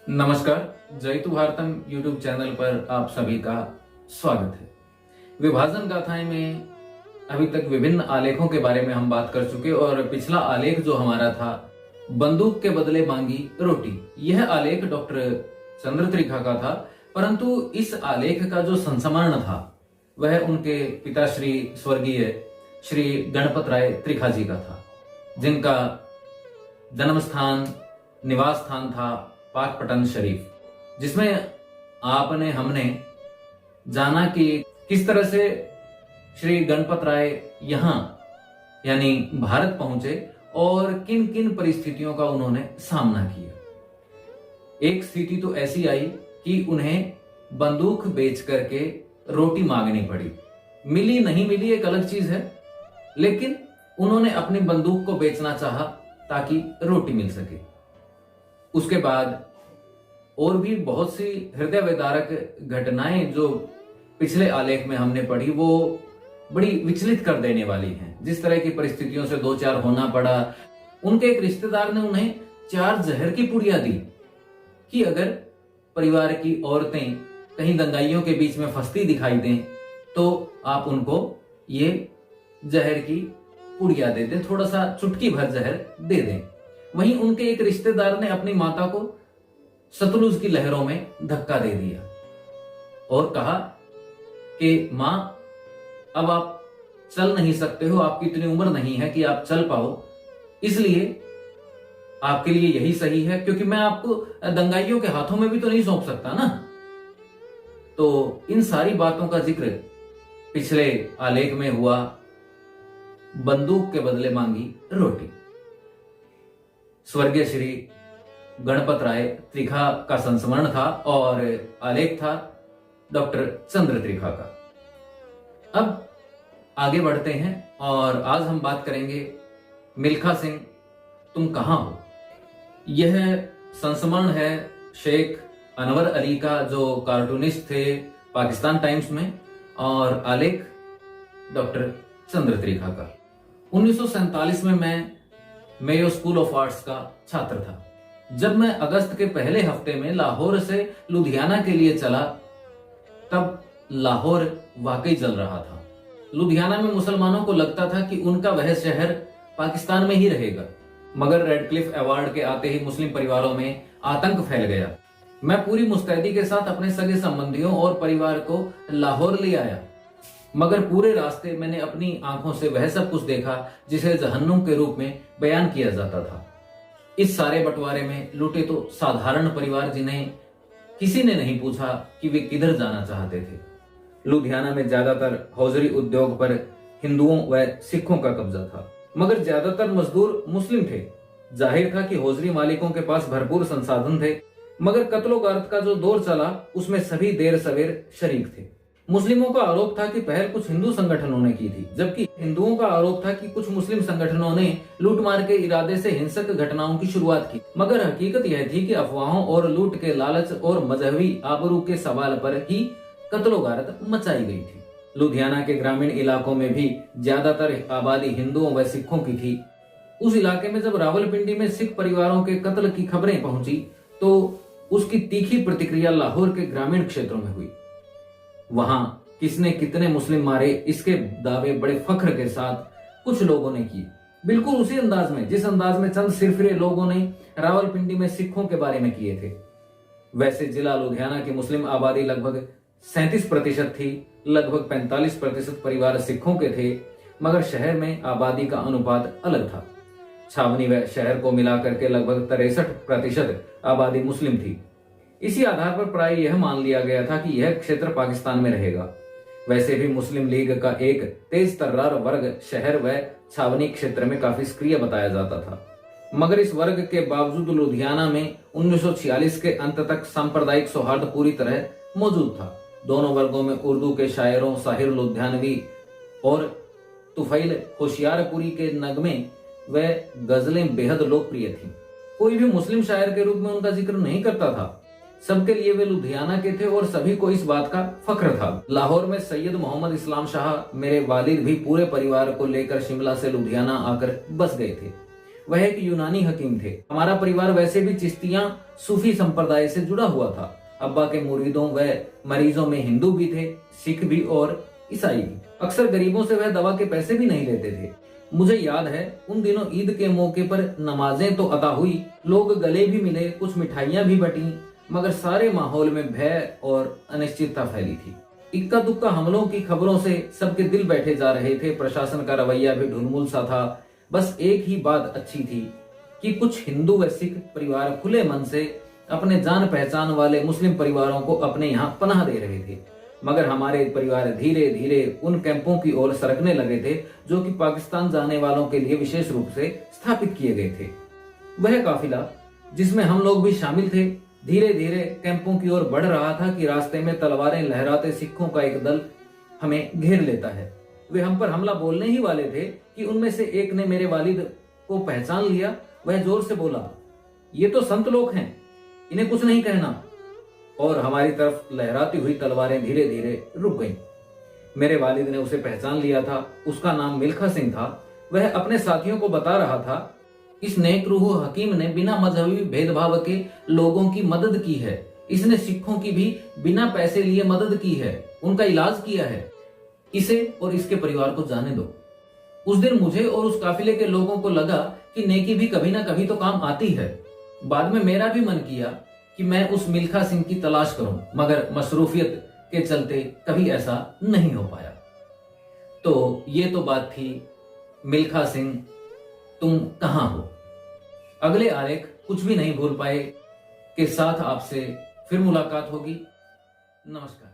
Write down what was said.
नमस्कार, जयतु Bharatam YouTube channel पर आप सभी का स्वागत है। विभाजन गाथाएं में अभी तक विभिन्न आलेखों के बारे में हम बात कर चुके और पिछला आलेख जो हमारा था बंदूक के बदले मांगी रोटी, यह आलेख डॉक्टर चंद्र त्रिखा का था। परंतु इस आलेख का जो संस्मरण था वह उनके पिता श्री स्वर्गीय श्री गणपत राय त्रिखा जी का था, जिनका जन्म स्थान निवास स्थान था पाकपटन शरीफ, जिसमें आपने हमने जाना कि किस तरह से श्री गणपत राय यहाँ यानी भारत पहुंचे और किन किन परिस्थितियों का उन्होंने सामना किया। एक स्थिति तो ऐसी आई कि उन्हें बंदूक बेच करके रोटी मांगनी पड़ी। मिली नहीं मिली एक अलग चीज है, लेकिन उन्होंने अपनी बंदूक को बेचना चाहा ताकि रोटी मिल सके। उसके बाद और भी बहुत सी हृदय विदारक घटनाएं जो पिछले आलेख में हमने पढ़ी वो बड़ी विचलित कर देने वाली हैं। जिस तरह की परिस्थितियों से दो चार होना पड़ा, उनके एक रिश्तेदार ने उन्हें 4 जहर की पुड़िया दी कि अगर परिवार की औरतें कहीं दंगाइयों के बीच में फंसती दिखाई दें तो आप उनको ये जहर की पुड़िया दे दें, थोड़ा सा चुटकी भर जहर दे दें। वहीं उनके एक रिश्तेदार ने अपनी माता को सतलुज की लहरों में धक्का दे दिया और कहा कि मां, अब आप चल नहीं सकते हो, आपकी इतनी उम्र नहीं है कि आप चल पाओ, इसलिए आपके लिए यही सही है, क्योंकि मैं आपको दंगाइयों के हाथों में भी तो नहीं सौंप सकता ना। तो इन सारी बातों का जिक्र पिछले आलेख में हुआ, बंदूक के बदले मांगी रोटी। स्वर्गीय श्री गणपत राय त्रिखा का संस्मरण था और आलेख था डॉक्टर चंद्र त्रिखा का। अब आगे बढ़ते हैं और आज हम बात करेंगे मिल्खा सिंह तुम कहां हो। यह संस्मरण है शेख अनवर अली का, जो कार्टूनिस्ट थे पाकिस्तान टाइम्स में, और आलेख डॉक्टर चंद्र त्रिखा का। 1947 में मैं मेयो स्कूल ऑफ आर्ट्स का छात्र था। जब मैं अगस्त के पहले हफ्ते में लाहौर से लुधियाना के लिए चला, तब लाहौर वाकई जल रहा था। लुधियाना में मुसलमानों को लगता था कि उनका वह शहर पाकिस्तान में ही रहेगा, मगर रेडक्लिफ अवार्ड के आते ही मुस्लिम परिवारों में आतंक फैल गया। मैं पूरी मुस्तैदी के साथ अपने सगे संबंधियों और परिवार को लाहौर ले आया, मगर पूरे रास्ते मैंने अपनी आंखों से वह सब कुछ देखा जिसे जहन्नुम के रूप में बयान किया जाता था। इस सारे बंटवारे में लुटे तो साधारण परिवार, जिन्हें किसी ने नहीं पूछा कि वे किधर जाना चाहते थे। लुधियाना में ज्यादातर हौजरी उद्योग पर हिंदुओं व सिखों का कब्जा था, मगर ज्यादातर मजदूर मुस्लिम थे। जाहिर था कि हौजरी मालिकों के पास भरपूर संसाधन थे, मगर कत्लो गारत का जो दौर चला उसमें सभी देर सवेर शरीक थे। मुस्लिमों का आरोप था कि पहल कुछ हिंदू संगठनों ने की थी, जबकि हिंदुओं का आरोप था कि कुछ मुस्लिम संगठनों ने लूटमार के इरादे से हिंसक घटनाओं की शुरुआत की। मगर हकीकत यह थी कि अफवाहों और लूट के लालच और मजहबी आबरू के सवाल पर ही कत्लो-गारत मचाई गई थी। लुधियाना के ग्रामीण इलाकों में भी ज्यादातर आबादी हिंदुओं व सिखों की थी। उस इलाके में जब रावलपिंडी में सिख परिवारों के कत्ल की खबरें पहुंची तो उसकी तीखी प्रतिक्रिया लाहौर के ग्रामीण क्षेत्रों में हुई। वहां किसने कितने मुस्लिम मारे, इसके दावे बड़े फख्र के साथ कुछ लोगों ने किए, बिल्कुल उसी अंदाज में जिस अंदाज में चंद सिरफिरे लोगों ने रावलपिंडी में सिखों के बारे में किए थे। वैसे जिला लुधियाना की मुस्लिम आबादी लगभग 37% थी, लगभग 45% परिवार सिखों के थे, मगर शहर में आबादी का अनुपात अलग था। छावनी व शहर को मिलाकर के लगभग 63% आबादी मुस्लिम थी। इसी आधार पर प्राय यह मान लिया गया था कि यह क्षेत्र पाकिस्तान में रहेगा। वैसे भी मुस्लिम लीग का एक तेज तर्रार वर्ग शहर व छावनी क्षेत्र में काफी सक्रिय बताया जाता था, मगर इस वर्ग के बावजूद लुधियाना में 1946 के अंत तक सांप्रदायिक सौहार्द पूरी तरह मौजूद था। दोनों वर्गों में उर्दू के शायरों साहिर लुधियानवी और तुफैल होशियारपुरी के नगमे व गजलें बेहद लोकप्रिय थीं। कोई भी मुस्लिम शायर के रूप में उनका जिक्र नहीं करता था। सबके लिए वे लुधियाना के थे और सभी को इस बात का फख्र था। लाहौर में सैयद मोहम्मद इस्लाम शाह मेरे वालिद भी पूरे परिवार को लेकर शिमला से लुधियाना आकर बस गए थे। वह एक यूनानी हकीम थे। हमारा परिवार वैसे भी चिश्तियां सूफी संप्रदाय से जुड़ा हुआ था। अब्बा के मुरीदों व मरीजों में हिंदू भी थे, सिख भी और ईसाई भी। अक्सर गरीबों से वह दवा के पैसे भी नहीं लेते थे। मुझे याद है उन दिनों ईद के मौके पर नमाजें तो अदा हुई, लोग गले भी मिले, कुछ मिठाइयां भी बटी, मगर सारे माहौल में भय और अनिश्चितता फैली थी। इक्का दुक्का हमलों की खबरों से सबके दिल बैठे जा रहे थे। प्रशासन का रवैया भी ढुलमुल सा था। बस एक ही बात अच्छी थी कि कुछ हिंदू व सिख परिवार खुले मन से अपने जान पहचान वाले मुस्लिम परिवारों को अपने यहाँ पनाह दे रहे थे। मगर हमारे परिवार धीरे धीरे उन कैंपों की ओर सरकने लगे थे जो कि पाकिस्तान जाने वालों के लिए विशेष रूप से स्थापित किए गए थे। वह काफिला जिसमें हम लोग भी शामिल थे धीरे धीरे कैंपों की ओर बढ़ रहा था कि रास्ते में तलवारें लहराते सिखों का एक दल हमें घेर लेता है। वे हम पर हमला बोलने ही वाले थे कि उनमें से एक ने मेरे वालिद को पहचान लिया। वह जोर से बोला, ये तो संत लोग हैं, इन्हें कुछ नहीं कहना। और हमारी तरफ लहराती हुई तलवारें धीरे धीरे रुक गईं। मेरे वालिद ने उसे पहचान लिया था। उसका नाम मिल्खा सिंह था। वह अपने साथियों को बता रहा था, इस नेक रूह हकीम ने बिना मजहबी भेदभाव के लोगों की मदद की है। इसने सिखों की भी बिना पैसे लिए मदद की है, उनका इलाज किया है। इसे और इसके परिवार को जाने दो। उस दिन मुझे और उस काफिले के लोगों को लगा कि नेकी भी कभी ना कभी तो काम आती है। बाद में मेरा भी मन किया कि मैं उस मिल्खा सिंह की तलाश करूं, मगर मसरूफियत के चलते कभी ऐसा नहीं हो पाया। तो ये तो बात थी मिल्खा सिंह तुम कहां हो। अगले आलेख कुछ भी नहीं भूल पाए के साथ आपसे फिर मुलाकात होगी। नमस्कार।